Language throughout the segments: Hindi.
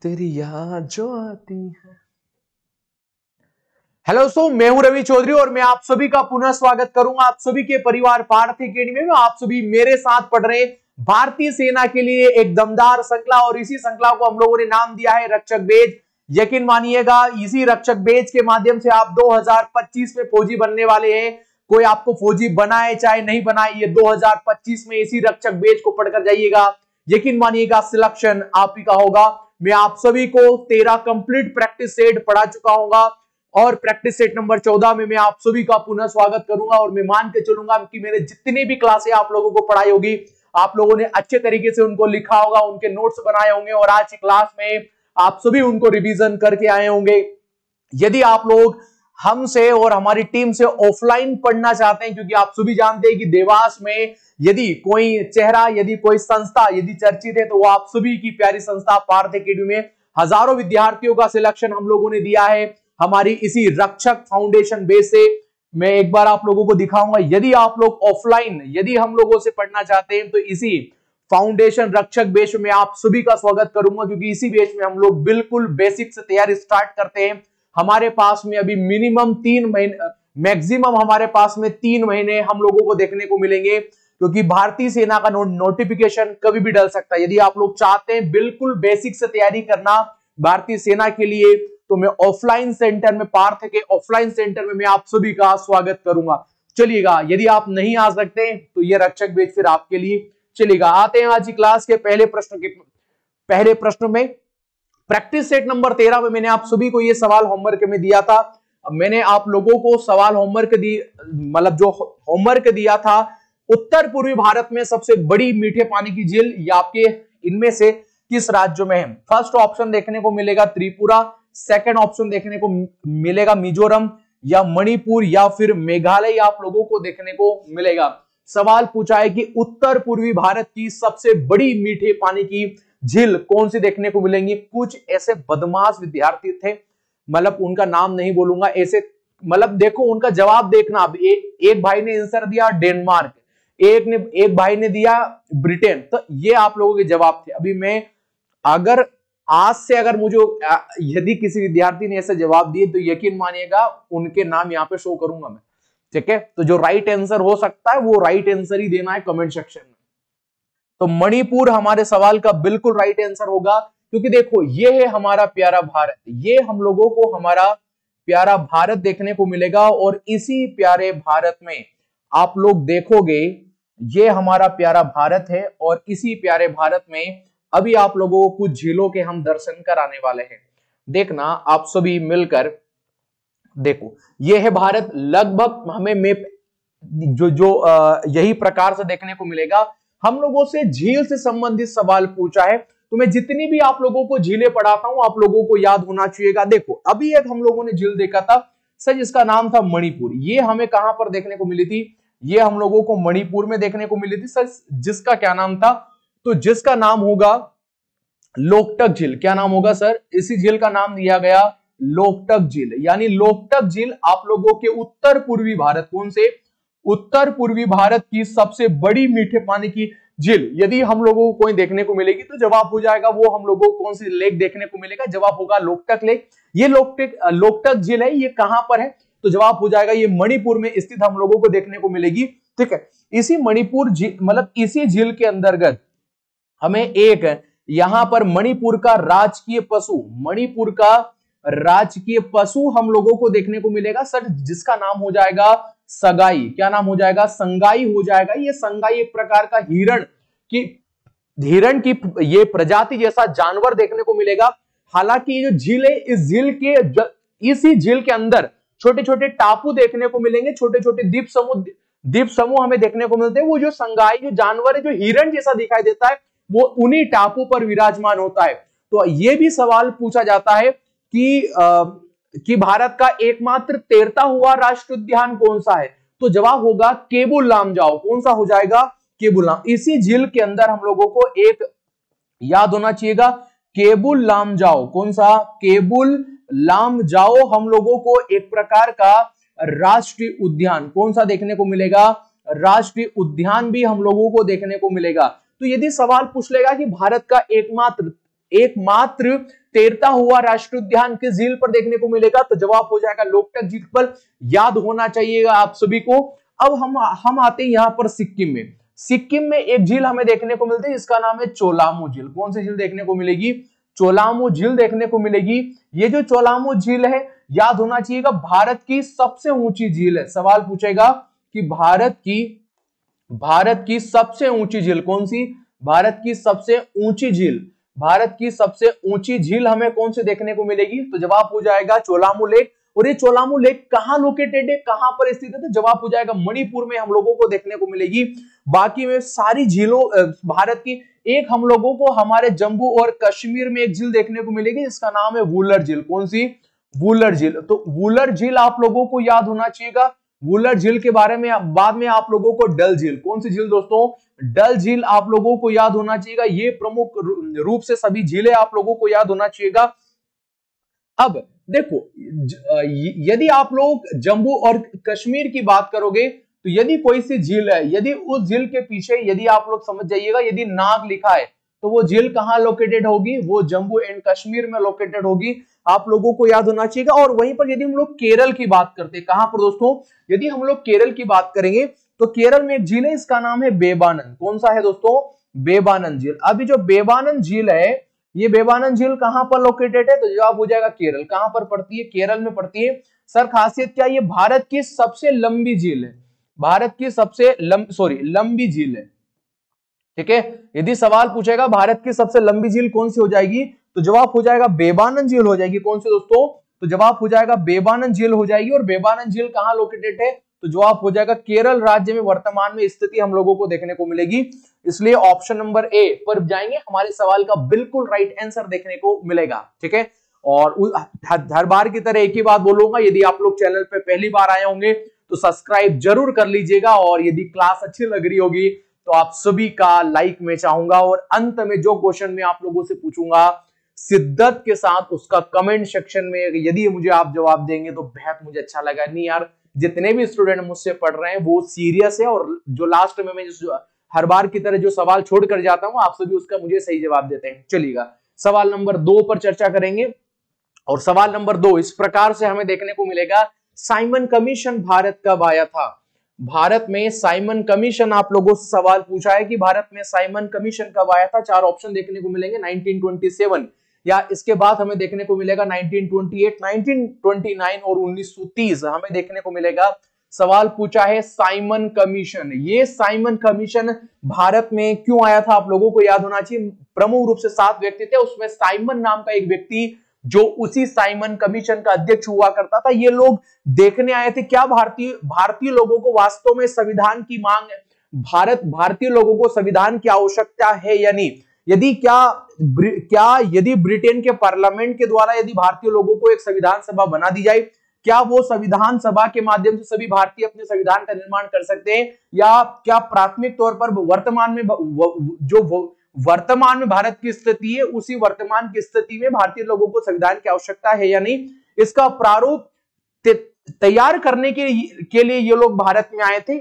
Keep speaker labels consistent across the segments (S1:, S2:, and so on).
S1: तेरी याद जो आती है। हेलो दोस्तों, मैं हूं रवि चौधरी और मैं आप सभी का पुनः स्वागत करूंगा आप सभी के परिवार पार्थ अकेडमी में। आप सभी मेरे साथ पढ़ रहे भारतीय सेना के लिए एक दमदार श्रृंखला, और इसी श्रृंखला को हम लोगों ने नाम दिया है रक्षक बेज। यकीन मानिएगा, इसी रक्षक बेज के माध्यम से आप 2025 में फौजी बनने वाले हैं। कोई आपको फौजी बनाए चाहे नहीं बनाए, ये 2025 में इसी रक्षक बेज को पढ़कर जाइएगा। यकीन मानिएगा, सिलेक्शन आप ही का होगा। मैं आप सभी को 13 कंप्लीट प्रैक्टिस सेट पढ़ा चुका हूँ और प्रैक्टिस सेट नंबर 14 में मैं आप सभी का पुनः स्वागत करूंगा। और मैं मान के चलूंगा कि मैंने जितनी भी क्लासें आप लोगों को पढ़ाई होगी, आप लोगों ने अच्छे तरीके से उनको लिखा होगा, उनके नोट्स बनाए होंगे और आज की क्लास में आप सभी उनको रिवीजन करके आए होंगे। यदि आप लोग हमसे और हमारी टीम से ऑफलाइन पढ़ना चाहते हैं, क्योंकि आप सभी जानते हैं कि देवास में यदि कोई चेहरा, यदि कोई संस्था यदि चर्चित है, तो वो आप सभी की प्यारी संस्था पार्थ अकेडमी में हजारों विद्यार्थियों का सिलेक्शन हम लोगों ने दिया है हमारी इसी रक्षक फाउंडेशन बेस से। मैं एक बार आप लोगों को दिखाऊंगा। यदि आप लोग ऑफलाइन यदि हम लोगों से पढ़ना चाहते हैं, तो इसी फाउंडेशन रक्षक बेस में आप सभी का स्वागत करूंगा, क्योंकि इसी बेस में हम लोग बिल्कुल बेसिक से तैयारी स्टार्ट करते हैं। हमारे पास में अभी मिनिमम 3 महीने, मैक्सिमम हमारे पास में 3 महीने हम लोगों को देखने को मिलेंगे, क्योंकि भारतीय सेना का नोटिफिकेशन कभी भी डल सकता है। यदि आप लोग चाहते हैं बिल्कुल बेसिक से तैयारी करना भारतीय सेना के लिए, तो मैं ऑफलाइन सेंटर में, पार्थ के ऑफलाइन सेंटर में मैं आप सभी का स्वागत करूंगा। चलिएगा, यदि आप नहीं आ सकते तो ये रक्षक बेज फिर आपके लिए। चलिएगा, आते हैं आज की क्लास के पहले प्रश्न में। प्रैक्टिस सेट नंबर 13 में मैंने आप सभी को ये सवाल होमवर्क में दिया था। मैंने आप लोगों को सवाल होमवर्क मतलब जो होमवर्क दिया था, उत्तर पूर्वी भारत में सबसे बड़ी मीठे पानी की झील या आपके इनमें से किस राज्य में है? फर्स्ट ऑप्शन देखने को मिलेगा त्रिपुरा, सेकंड ऑप्शन देखने को मिलेगा मिजोरम या मणिपुर या फिर मेघालय आप लोगों को देखने को मिलेगा। सवाल पूछा है कि उत्तर पूर्वी भारत की सबसे बड़ी मीठे पानी की झील कौन सी देखने को मिलेंगी। कुछ ऐसे बदमाश विद्यार्थी थे, मतलब उनका नाम नहीं बोलूंगा, ऐसे मतलब देखो उनका जवाब देखना। अब एक भाई ने आंसर दिया डेनमार्क, एक भाई ने दिया ब्रिटेन, तो ये आप लोगों के जवाब थे। अभी मैं अगर आज से अगर मुझे यदि किसी विद्यार्थी ने ऐसे जवाब दिए, तो यकीन मानिएगा उनके नाम यहाँ पे शो करूंगा मैं। ठीक है, तो जो राइट आंसर हो सकता है वो राइट आंसर ही देना है कमेंट सेक्शन में। तो मणिपुर हमारे सवाल का बिल्कुल राइट आंसर होगा, क्योंकि देखो ये है हमारा प्यारा भारत, ये हम लोगों को हमारा प्यारा भारत देखने को मिलेगा। और इसी प्यारे भारत में आप लोग देखोगे, ये हमारा प्यारा भारत है और इसी प्यारे भारत में अभी आप लोगों को कुछ झीलों के हम दर्शन कराने वाले हैं। देखना आप सभी मिलकर, देखो ये है भारत। लगभग हमें मैप यही प्रकार से देखने को मिलेगा। हम लोगों से झील से संबंधित सवाल पूछा है, तो मैं जितनी भी आप लोगों को झीलें पढ़ाता हूं आप लोगों को याद होना चाहिएगा। देखो अभी एक हम लोगों ने झील देखा था सर, जिसका नाम था मणिपुर। ये हमें कहां पर देखने को मिली थी? ये हम लोगों को मणिपुर में देखने को मिली थी सर, जिसका क्या नाम था? तो जिसका नाम होगा लोकटक झील। क्या नाम होगा सर? इसी झील का नाम दिया गया लोकटक झील। यानी लोकटक झील आप लोगों के उत्तर पूर्वी भारत, कौन से? उत्तर पूर्वी भारत की सबसे बड़ी मीठे पानी की झील यदि हम लोगों को कोई देखने को मिलेगी, तो जवाब हो जाएगा वो हम लोगों को कौन सी लेक देखने को मिलेगा? जवाब होगा लोकटक लेक। ये लोकटक झील है, ये कहां पर है? तो जवाब हो जाएगा ये मणिपुर में स्थित हम लोगों को देखने को मिलेगी। ठीक है, इसी मणिपुर झील मतलब इसी झील के अंतर्गत हमें एक यहां पर मणिपुर का राजकीय पशु हम लोगों को देखने को मिलेगा सर, जिसका नाम हो जाएगा सगाई। क्या नाम हो जाएगा? संगाई हो जाएगा। ये संगाई एक प्रकार का हिरण की ये प्रजाति जैसा जानवर देखने को मिलेगा। हालांकि ये जो झील है, इसी झील के अंदर छोटे छोटे टापू देखने को मिलेंगे, छोटे छोटे द्वीप समूह हमें देखने को मिलते हैं। वो जो संगाई जो जानवर है, जो हिरण जैसा दिखाई देता है, वो उन्हीं टापू पर विराजमान होता है। तो ये भी सवाल पूछा जाता है कि भारत का एकमात्र तैरता हुआ राष्ट्रीय उद्यान कौन सा है? तो जवाब होगा केबुल लामजाओ। कौन सा हो जाएगा? केबुल लाम। इसी झील के अंदर हम लोगों को एक याद होना चाहिएगा, केबुल लामजाओ। कौन सा? केबुल लामजाओ हम लोगों को एक प्रकार का राष्ट्रीय उद्यान कौन सा देखने को मिलेगा? राष्ट्रीय उद्यान भी हम लोगों को देखने को मिलेगा। तो यदि सवाल पूछ लेगा कि भारत का एकमात्र एकमात्र तैरता हुआ राष्ट्रीय उद्यान किस झील पर देखने को मिलेगा? तो जवाब हो जाएगा लोकटक झील पर, याद होना चाहिएगा आप सभी को। अब हम आते हैं यहां पर सिक्किम में। सिक्किम में एक झील हमें देखने को मिलती है, इसका नाम है चोलामू झील। कौन सी झील देखने को मिलेगी? चोलामू झील देखने को मिलेगी। ये जो चोलामू झील है, याद होना चाहिएगा, भारत की सबसे ऊंची झील है। सवाल पूछेगा कि भारत की सबसे ऊंची झील कौन सी? भारत की सबसे ऊंची झील, भारत की सबसे ऊंची झील हमें कौन सी देखने को मिलेगी? तो जवाब हो जाएगा चोलामू लेक। और ये चोलामू लेक कहां लोकेटेड है, कहां पर स्थित है? तो जवाब हो जाएगा मणिपुर में हम लोगों को देखने को मिलेगी। बाकी में सारी झीलों भारत की, एक हम लोगों को हमारे जम्मू और कश्मीर में एक झील देखने को मिलेगी, इसका नाम है वुलर झील। कौन सी? वुलर झील। तो वुलर झील आप लोगों को याद होना चाहिएगा। वुलर झील के बारे में बाद में आप लोगों को डल झील, कौन सी झील दोस्तों? डल झील आप लोगों को याद होना चाहिएगा। ये प्रमुख रूप से सभी झीलें आप लोगों को याद होना चाहिएगा। अब देखो, यदि आप लोग जम्मू और कश्मीर की बात करोगे तो यदि कोई सी झील है, यदि उस झील के पीछे यदि आप लोग समझ जाइएगा, यदि नाग लिखा है तो वो झील कहां लोकेटेड होगी? वो जम्मू एंड कश्मीर में लोकेटेड होगी, आप लोगों को याद होना चाहिए। और वहीं पर यदि हम लोग केरल की बात करते हैं, कहां पर दोस्तों? यदि हम लोग केरल की बात करेंगे तो केरल में एक झील है, इसका नाम है बेबानन। कौन सा है दोस्तों? बेबानन झील। अभी जो बेबानन झील है, ये बेबानन झील कहां पर लोकेटेड है? तो जवाब हो जाएगा केरल। कहां पर पड़ती है? केरल में पड़ती है। सर खासियत क्या? ये भारत की सबसे लंबी झील है, भारत की सबसे लंबी झील है। ठीक है, यदि सवाल पूछेगा भारत की सबसे लंबी झील कौन सी हो जाएगी, तो जवाब हो जाएगा बेबानन झील हो जाएगी। कौन सी दोस्तों? तो जवाब हो जाएगा बेबानन झील हो जाएगी। और बेबानन झील कहां लोकेटेड है? तो जवाब हो जाएगा केरल राज्य में वर्तमान में स्थिति हम लोगों को देखने को मिलेगी। इसलिए ऑप्शन नंबर ए पर जाएंगे, हमारे सवाल का बिल्कुल राइट आंसर देखने को मिलेगा। ठीक है, और हर बार की तरह एक ही बात बोलूंगा, यदि आप लोग चैनल पे पहली बार आए होंगे तो सब्सक्राइब जरूर कर लीजिएगा। और यदि क्लास अच्छी लग रही होगी तो आप सभी का लाइक मैं चाहूंगा। और अंत में जो क्वेश्चन मैं आप लोगों से पूछूंगा शिद्दत के साथ उसका कमेंट सेक्शन में यदि मुझे आप जवाब देंगे तो बेहद मुझे अच्छा लगा। नहीं यार, जितने भी स्टूडेंट मुझसे पढ़ रहे हैं वो सीरियस है, और जो लास्ट में मैं हर बार की तरह जो सवाल छोड़ कर जाता हूं, आप सभी उसका मुझे सही जवाब देते हैं। चलिएगा सवाल नंबर 2 पर चर्चा करेंगे। और सवाल नंबर 2 इस प्रकार से हमें देखने को मिलेगा, साइमन कमीशन भारत कब आया था? भारत में साइमन कमीशन आप लोगों से सवाल पूछा है कि भारत में साइमन कमीशन कब आया था। 4 ऑप्शन देखने को मिलेंगे, 1927, या इसके बाद हमें देखने को मिलेगा 1928, 1929 और 1930 हमें देखने को मिलेगा। सवाल पूछा है साइमन कमीशन, ये साइमन कमीशन भारत में क्यों आया था? आप लोगों को याद होना चाहिए। प्रमुख रूप से 7 व्यक्ति थे, उसमें साइमन नाम का एक व्यक्ति जो उसी साइमन कमीशन का अध्यक्ष हुआ करता था। ये लोग देखने आए थे क्या भारतीय लोगों को वास्तव में संविधान की मांग है, भारतीय लोगों को संविधान की आवश्यकता है या नहीं, यदि यदि ब्रिटेन के पार्लियामेंट के द्वारा यदि भारतीय लोगों को एक संविधान सभा बना दी जाए, क्या वो संविधान सभा के माध्यम से सभी भारतीय अपने संविधान का निर्माण कर सकते हैं, या क्या प्राथमिक तौर पर वर्तमान में भारत की स्थिति है, उसी वर्तमान की स्थिति में भारतीय लोगों को संविधान की आवश्यकता है या नहीं, इसका प्रारूप तैयार करने के लिए ये लोग भारत में आए थे।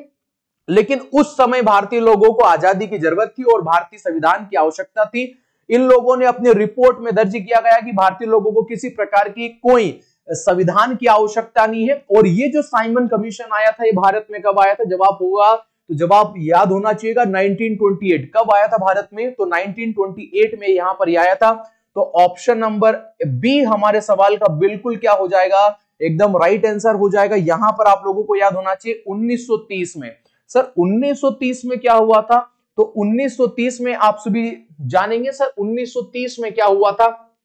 S1: लेकिन उस समय भारतीय लोगों को आजादी की जरूरत थी और भारतीय संविधान की आवश्यकता थी। इन लोगों ने अपनी रिपोर्ट में दर्ज किया गया कि भारतीय लोगों को किसी प्रकार की कोई संविधान की आवश्यकता नहीं है। और ये जो साइमन कमीशन आया था, ये भारत में कब आया था? जवाब होगा, तो जवाब याद होना चाहिएगा 1928। कब आया था भारत में? तो 1928 में यहां पर आया था। तो ऑप्शन नंबर बी हमारे सवाल का बिल्कुल क्या हो जाएगा, एकदम राइट आंसर हो जाएगा। यहां पर आप लोगों को याद होना चाहिए 1930 में। सर 1930 में क्या हुआ था? तो 1930 में आप सभी जानेंगे सर 1930 में क्या हुआ था,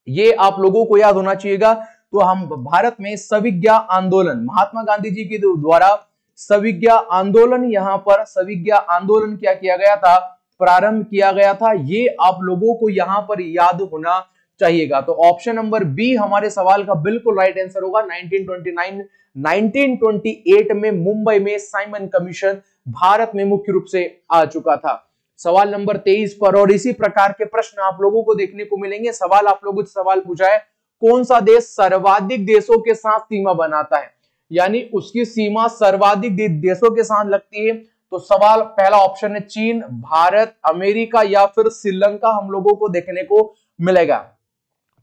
S1: ये आप लोगों को याद होना चाहिएगा। तो हम भारत में सविज्ञा आंदोलन, महात्मा गांधी जी के द्वारा सविज्ञा आंदोलन, यहां पर सविज्ञा आंदोलन क्या किया गया था? प्रारंभ किया गया था। ये आप लोगों को यहां पर याद होना चाहिएगा। तो ऑप्शन नंबर बी हमारे सवाल का बिल्कुल राइट आंसर होगा। 1928 में मुंबई में साइमन कमीशन भारत में मुख्य रूप से आ चुका था। सवाल नंबर 23 पर और इसी प्रकार के प्रश्न आप लोगों को देखने को मिलेंगे। सवाल आप लोगों से सवाल पूछा है, कौन सा देश सर्वाधिक देशों के साथ सीमा बनाता है, यानी उसकी सीमा सर्वाधिक देशों के साथ लगती है। तो सवाल पहला ऑप्शन है चीन, भारत, अमेरिका या फिर श्रीलंका हम लोगों को देखने को मिलेगा।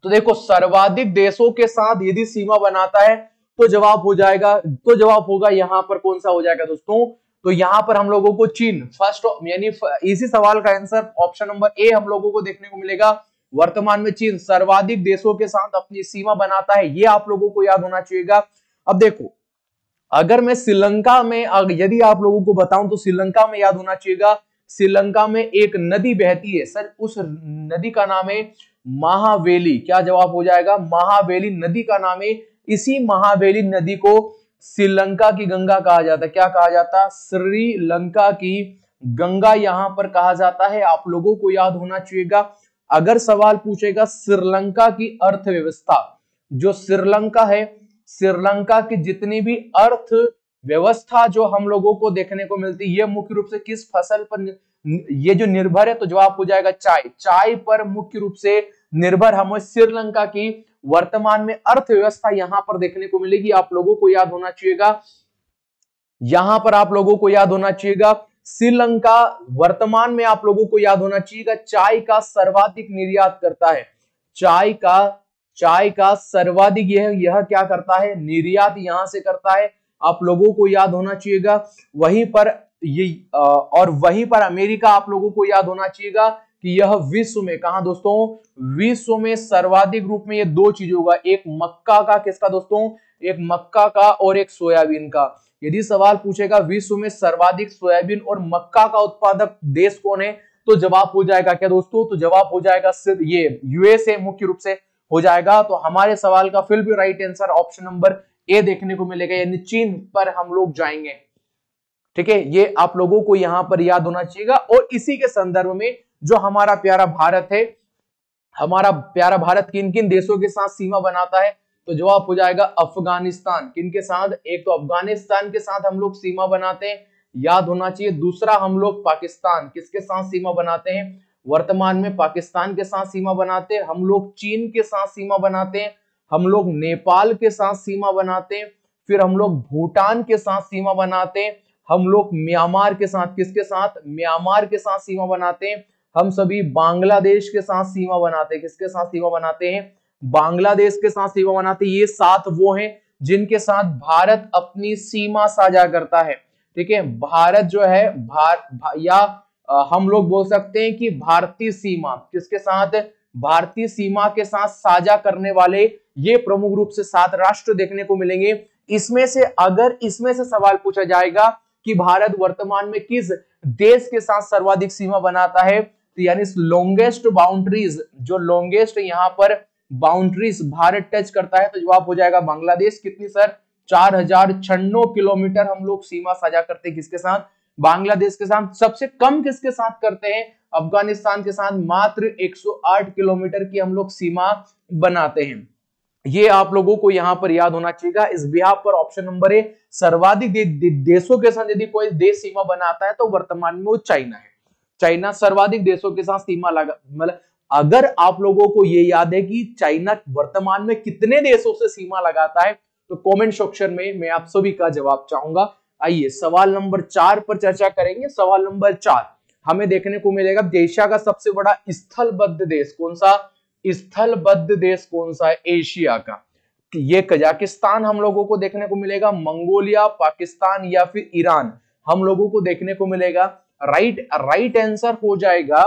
S1: तो देखो सर्वाधिक देशों के साथ यदि सीमा बनाता है तो जवाब हो जाएगा, तो जवाब होगा यहां पर कौन सा हो जाएगा दोस्तों, तो यहां पर हम लोगों को चीन फर्स्ट, यानी इसी सवाल का आंसर ऑप्शन नंबर ए हम लोगों को देखने को मिलेगा। वर्तमान में चीन सर्वाधिक देशों के साथ अपनी सीमा बनाता है, ये आप लोगों को याद होना चाहिएगा। अब देखो अगर मैं श्रीलंका में यदि आप लोगों को बताऊं तो श्रीलंका में याद होना चाहिएगा, श्रीलंका में एक नदी बहती है सर, उस नदी का नाम है महावेली। क्या जवाब हो जाएगा, महावेली नदी का नाम है। इसी महावेली नदी को श्रीलंका की गंगा कहा जाता है। क्या कहा जाता है, श्रीलंका की गंगा यहां पर कहा जाता है, आप लोगों को याद होना चाहिएगा। अगर सवाल पूछेगा श्रीलंका की अर्थव्यवस्था, जो श्रीलंका है, श्रीलंका की जितनी भी अर्थव्यवस्था जो हम लोगों को देखने को मिलती है, ये मुख्य रूप से किस फसल पर ये जो निर्भर है, तो जवाब हो जाएगा चाय। चाय पर मुख्य रूप से निर्भर हमें श्रीलंका की वर्तमान में अर्थव्यवस्था यहां पर देखने को मिलेगी। आप लोगों को याद होना चाहिएगा, यहां पर आप लोगों को याद होना चाहिएगा श्रीलंका वर्तमान में आप लोगों को याद होना चाहिएगा चाय का सर्वाधिक निर्यात करता है। चाय का सर्वाधिक यह क्या करता है, निर्यात यहां से करता है, आप लोगों को याद होना चाहिएगा। वहीं पर और वहीं पर अमेरिका आप लोगों को याद होना चाहिएगा कि यह विश्व में, कहां दोस्तों, विश्व में सर्वाधिक रूप में ये दो चीज होगा, एक मक्का का, किसका दोस्तों, एक मक्का का और एक सोयाबीन का। यदि सवाल पूछेगा विश्व में सर्वाधिक सोयाबीन और मक्का का उत्पादक देश कौन है, तो जवाब हो जाएगा क्या दोस्तों, तो जवाब हो जाएगा ये यूएसए मुख्य रूप से हो जाएगा। तो हमारे सवाल का फिर भी right answer option number A देखने को मिलेगा, यानी चीन पर हम लोग जाएंगे। ठीक है, ये आप लोगों को यहां पर याद होना चाहिएगा। और इसी के संदर्भ में जो हमारा प्यारा भारत है, हमारा प्यारा भारत किन किन देशों के साथ सीमा बनाता है, तो जवाब हो जाएगा अफगानिस्तान। किन के साथ, एक तो अफगानिस्तान के साथ हम लोग सीमा बनाते हैं, याद होना चाहिए। दूसरा हम लोग पाकिस्तान, किसके साथ सीमा बनाते हैं, वर्तमान में पाकिस्तान के साथ सीमा बनाते हैं। हम लोग चीन के साथ सीमा बनाते हैं, हम लोग नेपाल के साथ सीमा बनाते हैं, फिर हम लोग भूटान के साथ सीमा बनाते हैं, हम लोग म्यांमार के साथ, किसके साथ, म्यांमार के साथ सीमा बनाते हैं। हम सभी बांग्लादेश के साथ सीमा बनाते हैं, किसके साथ सीमा बनाते हैं, बांग्लादेश के साथ सीमा बनाते हैं। ये 7 वो हैं जिनके साथ भारत अपनी सीमा साझा करता है। ठीक है, भारत जो है हम लोग बोल सकते हैं कि भारतीय सीमा, किसके साथ, भारतीय सीमा के साथ साझा करने वाले ये प्रमुख रूप से 7 राष्ट्र देखने को मिलेंगे। इसमें से अगर इसमें से सवाल पूछा जाएगा कि भारत वर्तमान में किस देश के साथ सर्वाधिक सीमा बनाता है, तो यानी लॉन्गेस्ट बाउंड्रीज, जो लॉन्गेस्ट यहाँ पर बाउंड्रीज भारत टच करता है, तो जवाब हो जाएगा बांग्लादेश। कितनी सर, 4096 किलोमीटर हम लोग सीमा साझा करते हैं, किसके साथ, बांग्लादेश के साथ। सबसे कम किसके साथ करते हैं, अफगानिस्तान के साथ, मात्र 108 किलोमीटर की हम लोग सीमा बनाते हैं। ये आप लोगों को यहां पर याद होना चाहिए। इस बिहाफ पर ऑप्शन नंबर ए, सर्वाधिक देशों के साथ यदि कोई देश सीमा बनाता है तो वर्तमान में वो चाइना है। चाइना सर्वाधिक देशों के साथ सीमा लगा, मतलब अगर आप लोगों को ये याद है कि चाइना वर्तमान में कितने देशों से सीमा लगाता है, तो कमेंट सेक्शन में मैं आप सभी का जवाब चाहूंगा। आइए सवाल नंबर 4 पर चर्चा करेंगे। सवाल नंबर 4 हमें देखने को मिलेगा, एशिया का सबसे बड़ा स्थलबद्ध देश कौन सा, स्थलबद्ध देश कौन सा है एशिया का, ये कजाकिस्तान हम लोगों को देखने को मिलेगा, मंगोलिया, पाकिस्तान या फिर ईरान हम लोगों को देखने को मिलेगा। राइट आंसर हो जाएगा,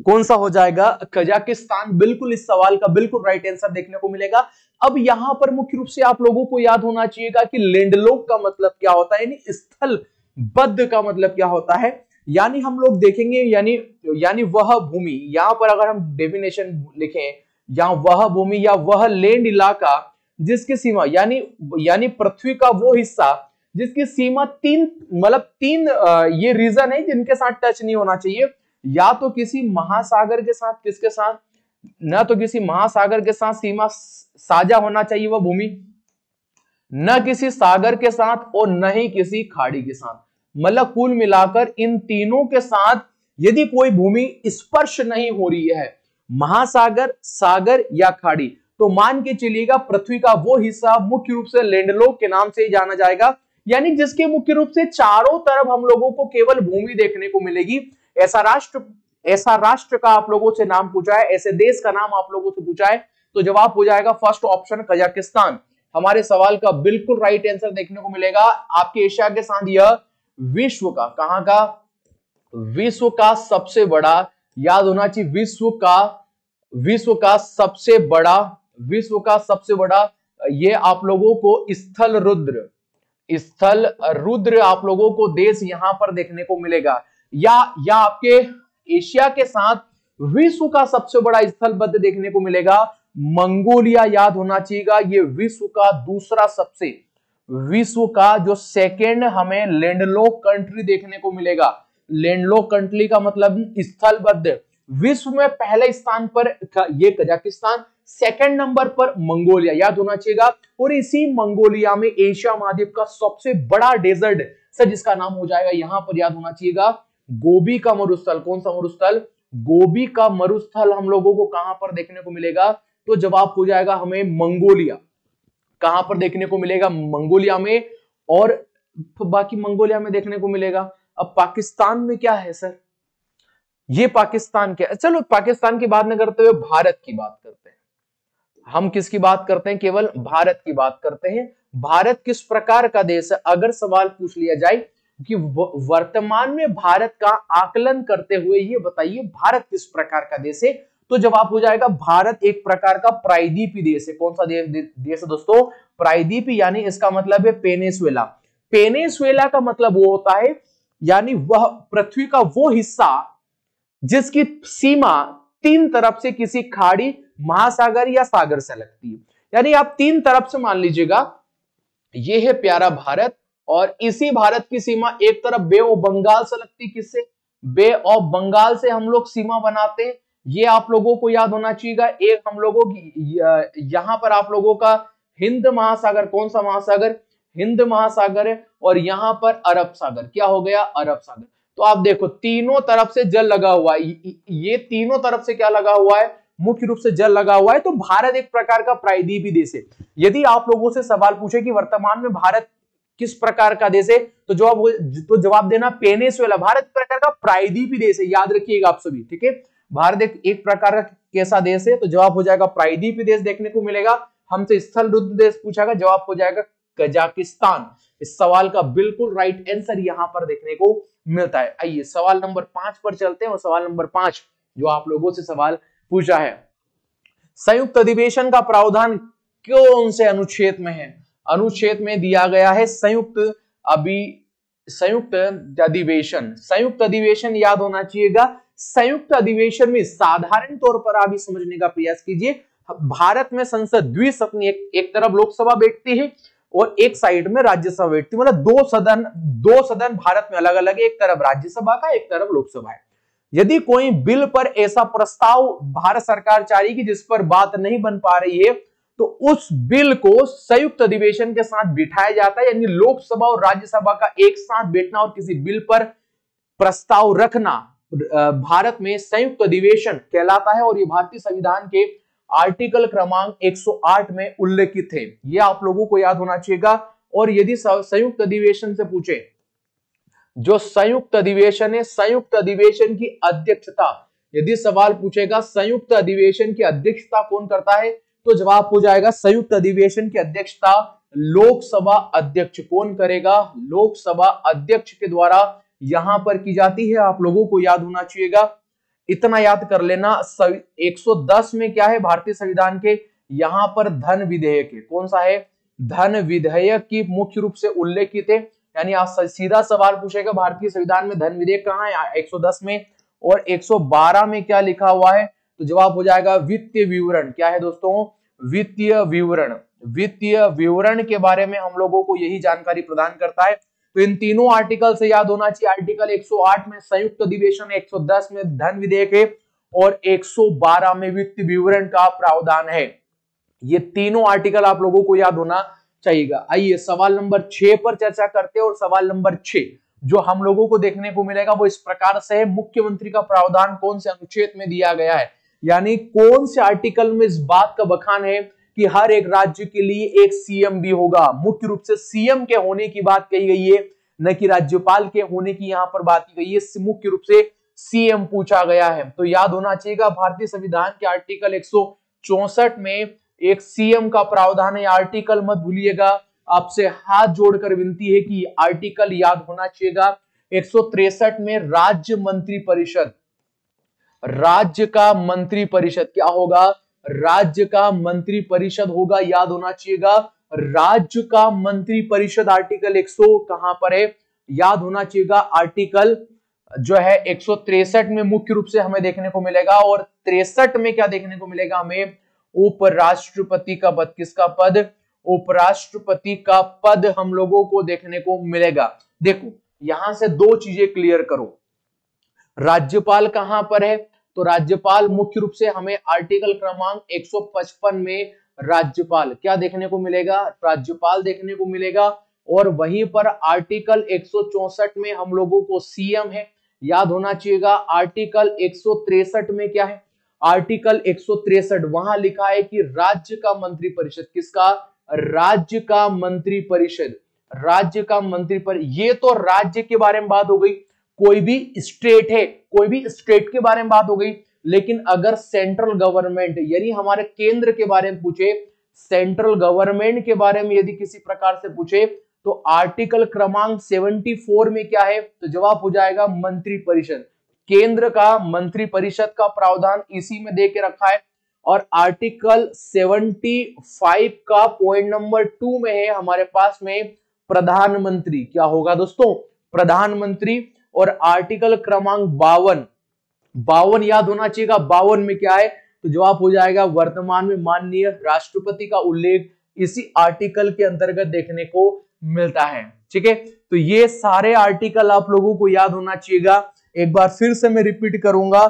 S1: कौन सा हो जाएगा, कजाकिस्तान। बिल्कुल इस सवाल का बिल्कुल राइट आंसर देखने को मिलेगा। अब यहां पर मुख्य रूप से आप लोगों को याद होना चाहिएगा कि लैंडलॉक का मतलब क्या होता है, यानी स्थलबद्ध का मतलब क्या होता है। यानी हम लोग देखेंगे, यानी वह भूमि, यहां पर अगर हम डेफिनेशन लिखें, या वह भूमि या वह लैंड इलाका जिसकी सीमा, यानी पृथ्वी का वो हिस्सा जिसकी सीमा तीन ये रीजन है जिनके साथ टच नहीं होना चाहिए। या तो किसी महासागर के साथ, किसके साथ, न तो किसी महासागर के साथ सीमा साझा होना चाहिए वह भूमि, न किसी सागर के साथ और न ही किसी खाड़ी के साथ। मतलब कुल मिलाकर इन तीनों के साथ यदि कोई भूमि स्पर्श नहीं हो रही है, महासागर, सागर या खाड़ी, तो मान के चलिएगा पृथ्वी का वो हिस्सा मुख्य रूप से लैंडलॉक के नाम से ही जाना जाएगा। यानी जिसके मुख्य रूप से चारों तरफ हम लोगों को केवल भूमि देखने को मिलेगी। ऐसा राष्ट्र ऐसा राष्ट्र का आप लोगों से नाम पूछा है, ऐसे देश का नाम आप लोगों से पूछा है, तो जवाब हो जाएगा फर्स्ट ऑप्शन कजाकिस्तान। हमारे सवाल का बिल्कुल राइट आंसर देखने को मिलेगा। आपके एशिया के साथ यह विश्व का, कहां का, विश्व का सबसे बड़ा, याद होना चाहिए, विश्व का सबसे बड़ा ये आप लोगों को स्थल रुद्र आप लोगों को देश यहां पर देखने को मिलेगा। या आपके एशिया के साथ विश्व का सबसे बड़ा स्थलबद्ध देखने को मिलेगा मंगोलिया, याद होना चाहिएगा। ये विश्व का जो सेकेंड हमें लैंडलॉक कंट्री देखने को मिलेगा। लैंडलॉक कंट्री का मतलब स्थलबद्ध, विश्व में पहले स्थान पर ये कजाकिस्तान, सेकंड नंबर पर मंगोलिया, याद होना चाहिएगा। और इसी मंगोलिया में एशिया महाद्वीप का सबसे बड़ा डेजर्ट सर जिसका नाम हो जाएगा यहां पर, याद होना चाहिएगा, गोबी का मरुस्थल। कौन सा मरुस्थल? गोबी का मरुस्थल हम लोगों को कहां पर देखने को मिलेगा? तो जवाब हो जाएगा हमें मंगोलिया। कहां पर देखने को मिलेगा? मंगोलिया में। और बाकी मंगोलिया में देखने को मिलेगा। अब पाकिस्तान में क्या है सर? ये पाकिस्तान क्या है? चलो पाकिस्तान की बात न करते हुए भारत की बात करते हैं। हम किसकी बात करते हैं? केवल भारत की बात करते हैं। भारत किस प्रकार का देश है? अगर सवाल पूछ लिया जाए कि वर्तमान में भारत का आकलन करते हुए ये बताइए भारत किस प्रकार का देश है, तो जवाब हो जाएगा भारत एक प्रकार का प्रायद्वीपीय देश है। कौन सा देश है दोस्तों? प्रायद्वीपीय, यानी इसका मतलब है पेनिनसुला। पेनिनसुला का मतलब वो होता है यानी वह पृथ्वी का वो हिस्सा जिसकी सीमा तीन तरफ से किसी खाड़ी, महासागर या सागर से लगती है। यानी आप तीन तरफ से मान लीजिएगा ये है प्यारा भारत, और इसी भारत की सीमा एक तरफ बे ऑफ बंगाल से लगती, किससे? बे ऑफ बंगाल से हम लोग सीमा बनाते हैं। ये आप लोगों को याद होना चाहिएगा। एक हम लोगों की यहां पर आप लोगों का हिंद महासागर, कौन सा महासागर? हिंद महासागर है। और यहां पर अरब सागर, क्या हो गया? अरब सागर। तो आप देखो तीनों तरफ से जल लगा हुआ है। ये तीनों तरफ से क्या लगा हुआ है? मुख्य रूप से जल लगा हुआ है। तो भारत एक प्रकार का प्रायद्वीपीय देश है। यदि आप लोगों से सवाल पूछे कि वर्तमान में भारत किस प्रकार का देश है, तो जवाब देना पेनिनसुला। भारत प्रकार का प्रायद्वीपीय देश है, याद रखिएगा आप सभी, ठीक है। भारत एक प्रकार का कैसा देश है, तो जवाब हो जाएगा प्रायद्वीपीय देश देखने को मिलेगा। हमसे स्थल रुद्र देश पूछा गया, जवाब हो जाएगा कजाकिस्तान। इस सवाल का बिल्कुल राइट आंसर यहां पर देखने को मिलता है। आइए सवाल नंबर 5 पर चलते हैं। और सवाल नंबर 5 जो आप लोगों से सवाल पूछा है, संयुक्त अधिवेशन का प्रावधान कौन से अनुच्छेद में है? अनुच्छेद में दिया गया है संयुक्त अधिवेशन। संयुक्त अधिवेशन याद होना चाहिएगा। संयुक्त अधिवेशन में साधारण तौर पर आप समझने का प्रयास कीजिए। भारत में संसद द्विसदनीय, एक तरफ लोकसभा बैठती है और एक साइड में राज्यसभा बैठती है। मतलब दो सदन भारत में अलग अलग है, एक तरफ राज्यसभा का, एक तरफ लोकसभा है। यदि कोई बिल पर ऐसा प्रस्ताव भारत सरकार चाह रही कि जिस पर बात नहीं बन पा रही है, तो उस बिल को संयुक्त अधिवेशन के साथ बिठाया जाता है। यानी लोकसभा और राज्यसभा का एक साथ बैठना और किसी बिल पर प्रस्ताव रखना भारत में संयुक्त अधिवेशन कहलाता है। और ये भारतीय संविधान के आर्टिकल क्रमांक 108 में उल्लेखित है। ये आप लोगों को याद होना चाहिएगा। और यदि संयुक्त अधिवेशन से पूछे, जो संयुक्त अधिवेशन है, संयुक्त अधिवेशन की अध्यक्षता, यदि सवाल पूछेगा संयुक्त अधिवेशन की अध्यक्षता कौन करता है, तो जवाब हो जाएगा संयुक्त अधिवेशन की अध्यक्षता लोकसभा अध्यक्ष। कौन करेगा? लोकसभा अध्यक्ष के द्वारा यहां पर की जाती है। आप लोगों को याद होना चाहिएगा, इतना याद कर लेना। 110 में क्या है भारतीय संविधान के? यहां पर धन विधेयक है। कौन सा है? धन विधेयक की मुख्य रूप से उल्लेखित है। यानी आप सीधा सवाल पूछेगा भारतीय संविधान में धन विधेयक कहां है? 110 में। और 112 में क्या लिखा हुआ है? तो जवाब हो जाएगा वित्तीय विवरण। क्या है दोस्तों? वित्तीय विवरण। वित्तीय विवरण के बारे में हम लोगों को यही जानकारी प्रदान करता है। तो इन तीनों आर्टिकल से याद होना चाहिए। आर्टिकल 108 में संयुक्त अधिवेशन, 110 में धन विधेयक है और 112 में वित्तीय विवरण का प्रावधान है। ये तीनों आर्टिकल आप लोगों को याद होना चाहिएगा। आइए सवाल नंबर 6 पर चर्चा करते हैं। और सवाल नंबर 6 जो हम लोगों को देखने को मिलेगा वो इस प्रकार से है, मुख्यमंत्री का प्रावधान कौन से अनुच्छेद में दिया गया है? यानी कौन से आर्टिकल में इस बात का बखान है कि हर एक राज्य के लिए एक सीएम भी होगा। मुख्य रूप से सीएम के होने की बात कही गई है, न कि राज्यपाल के होने की यहां पर बात की गई है। मुख्य रूप से सीएम पूछा गया है। तो याद होना चाहिए भारतीय संविधान के आर्टिकल 164 में एक सीएम का प्रावधान है, आर्टिकल मत भूलिएगा। आपसे हाथ जोड़कर विनती है कि आर्टिकल याद होना चाहिए। 163 में राज्य मंत्री परिषद, राज्य का मंत्री परिषद क्या होगा, राज्य का मंत्री परिषद होगा, याद होना चाहिएगा। राज्य का मंत्री परिषद आर्टिकल 100 कहां पर है, याद होना चाहिएगा। आर्टिकल जो है 163 में मुख्य रूप से हमें देखने को मिलेगा, और 63 में क्या देखने को मिलेगा हमें, उपराष्ट्रपति का पद। किसका पद, उपराष्ट्रपति का पद हम लोगों को देखने को मिलेगा। देखो यहां से दो चीजें क्लियर करो, राज्यपाल कहां पर है, तो राज्यपाल मुख्य रूप से हमें आर्टिकल क्रमांक 155 में राज्यपाल क्या देखने को मिलेगा, राज्यपाल देखने को मिलेगा। और वहीं पर आर्टिकल 164 में हम लोगों को सीएम है, याद होना चाहिएगा। आर्टिकल 163 में क्या है, आर्टिकल 163 वहां लिखा है कि राज्य का मंत्रिपरिषद, किसका, राज्य का मंत्रिपरिषद, राज्य का मंत्रिपरिषद। ये तो राज्य के बारे में बात हो गई, कोई भी स्टेट है, कोई भी स्टेट के बारे में बात हो गई। लेकिन अगर सेंट्रल गवर्नमेंट यानी हमारे केंद्र के बारे में पूछे, सेंट्रल गवर्नमेंट के बारे में यदि किसी प्रकार से पूछे, तो आर्टिकल क्रमांक 74 में क्या है, तो जवाब हो जाएगा मंत्रिपरिषद। केंद्र का मंत्रिपरिषद का प्रावधान इसी में दे के रखा है। और आर्टिकल 75 का पॉइंट नंबर 2 में है हमारे पास में प्रधानमंत्री, क्या होगा दोस्तों, प्रधानमंत्री। और आर्टिकल क्रमांक 52 याद होना चाहिए, 52 में क्या है, तो जवाब हो जाएगा वर्तमान में माननीय राष्ट्रपति का उल्लेख इसी आर्टिकल के अंतर्गत देखने को मिलता है। ठीक है, तो ये सारे आर्टिकल आप लोगों को याद होना चाहिएगा। एक बार फिर से मैं रिपीट करूंगा,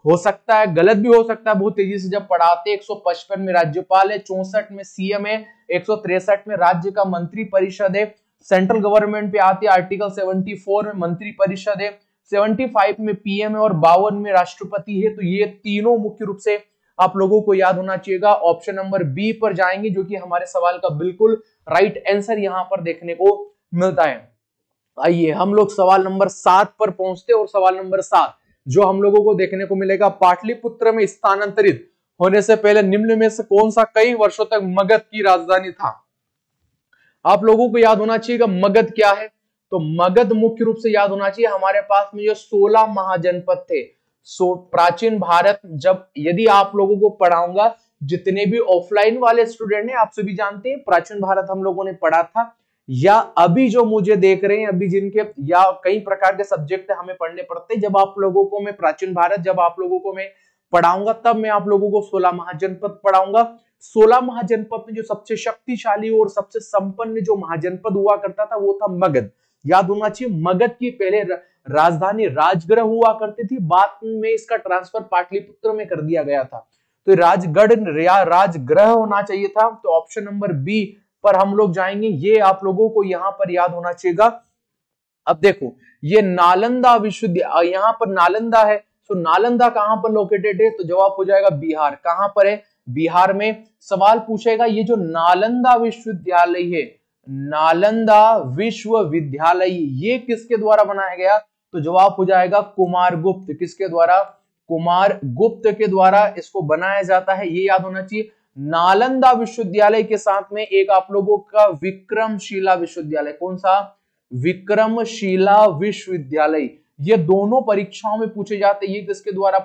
S1: हो सकता है गलत भी हो सकता है बहुत तेजी से जब पढ़ाते। 155 में राज्यपाल है, 64 में सीएम है, 163 में राज्य का मंत्री परिषद है। सेंट्रल गवर्नमेंट पे आते आर्टिकल 74 में मंत्री परिषद है, 75 में पीएम है और 52 में राष्ट्रपति है। तो ये तीनों मुख्य रूप से आप लोगों को याद होना चाहिएगा। ऑप्शन नंबर बी पर जाएंगे, जो कि हमारे सवाल का बिल्कुल राइट आंसर यहां पर देखने को मिलता है। आइए हम लोग सवाल नंबर 7 पर पहुंचते हैं। और सवाल नंबर 7 जो हम लोगों को देखने को मिलेगा, पाटलिपुत्र में स्थानांतरित होने से पहले निम्न में से कौन सा कई वर्षों तक मगध की राजधानी था। आप लोगों को याद होना चाहिए मगध क्या है, तो मगध मुख्य रूप से याद होना चाहिए हमारे पास में जो 16 महाजनपद थे। प्राचीन भारत, जब यदि आप लोगों को पढ़ाऊंगा, जितने भी ऑफलाइन वाले स्टूडेंट हैं आप सभी जानते हैं प्राचीन भारत हम लोगों ने पढ़ा था, या अभी जो मुझे देख रहे हैं, अभी जिनके या कई प्रकार के सब्जेक्ट हमें पढ़ने पड़ते हैं, जब आप लोगों को मैं प्राचीन भारत जब आप लोगों को मैं पढ़ाऊंगा तब मैं आप लोगों को 16 महाजनपद पढ़ाऊंगा। 16 महाजनपद में जो सबसे शक्तिशाली और सबसे संपन्न जो महाजनपद हुआ करता था वो था मगध। याद होना चाहिए, मगध की पहले राजधानी राजगृह हुआ करती थी, बाद में इसका ट्रांसफर पाटलिपुत्र में कर दिया गया था। तो राजगढ़ राजगृह होना चाहिए था। तो ऑप्शन नंबर बी पर हम लोग जाएंगे, ये आप लोगों को यहां पर याद होना चाहिए। अब देखो ये नालंदा विश्वविद्यालय, यहां पर नालंदा है, तो नालंदा कहां पर लोकेटेड है, तो जवाब हो जाएगा बिहार। कहां पर है, बिहार में। सवाल पूछेगा ये जो नालंदा विश्वविद्यालय है, नालंदा विश्वविद्यालय ये किसके द्वारा बनाया गया, तो जवाब हो जाएगा कुमारगुप्त। किसके द्वारा, कुमारगुप्त के द्वारा इसको बनाया जाता है, ये याद होना चाहिए। नालंदा विश्वविद्यालय के साथ में एक आप लोगों का विक्रमशिला विश्वविद्यालय, कौन सा, विक्रमशिला विश्वविद्यालय, ये दोनों परीक्षाओं में पूछे जाते हैं। ये किसके द्वारा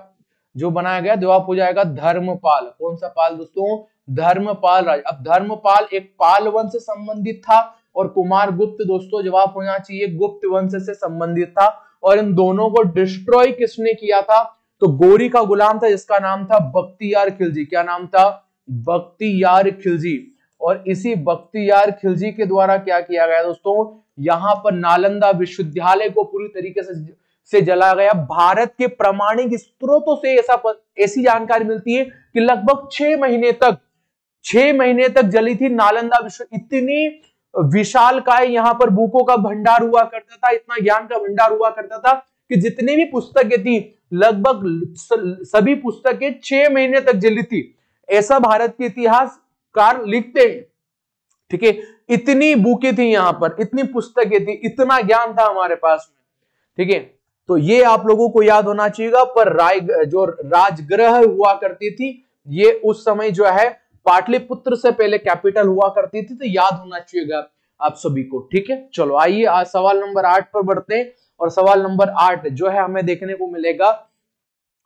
S1: जो बनाया गया, जवाब हो जाएगा धर्मपाल। कौन सा पाल दोस्तों, धर्मपाल राज। अब धर्मपाल एक पाल वंश से संबंधित था और कुमारगुप्त दोस्तों जवाब होना चाहिए गुप्त वंश से संबंधित था। और इन दोनों को डिस्ट्रॉय किसने किया था, तो गोरी का गुलाम था जिसका नाम था बख्तियार खिलजी। क्या नाम था, बख्तियार खिलजी। और इसी बख्तियार खिलजी के द्वारा क्या किया गया दोस्तों, यहां पर नालंदा विश्वविद्यालय को पूरी तरीके से जला गया। भारत के प्रामाणिक स्रोतों से ऐसी जानकारी मिलती है कि लगभग 6 महीने तक जली थी नालंदा विश्व। इतनी विशाल काय यहाँ पर बुकों का भंडार हुआ करता था, इतना ज्ञान का भंडार हुआ करता था कि जितनी भी पुस्तकें थी लगभग सभी पुस्तकें 6 महीने तक जली थी, ऐसा भारत के इतिहासकार लिखते हैं। ठीक है, इतनी बुकें थी यहाँ पर, इतनी पुस्तकें थी, इतना ज्ञान था हमारे पास में। ठीक है, तो ये आप लोगों को याद होना चाहिएगा। पर जो राजगृह हुआ करती थी ये उस समय जो है पाटलिपुत्र से पहले कैपिटल हुआ करती थी, तो याद होना चाहिएगा आप सभी को। ठीक है, चलो आइए आज सवाल नंबर 8 पर बढ़ते हैं। और सवाल नंबर 8 जो है हमें देखने को मिलेगा,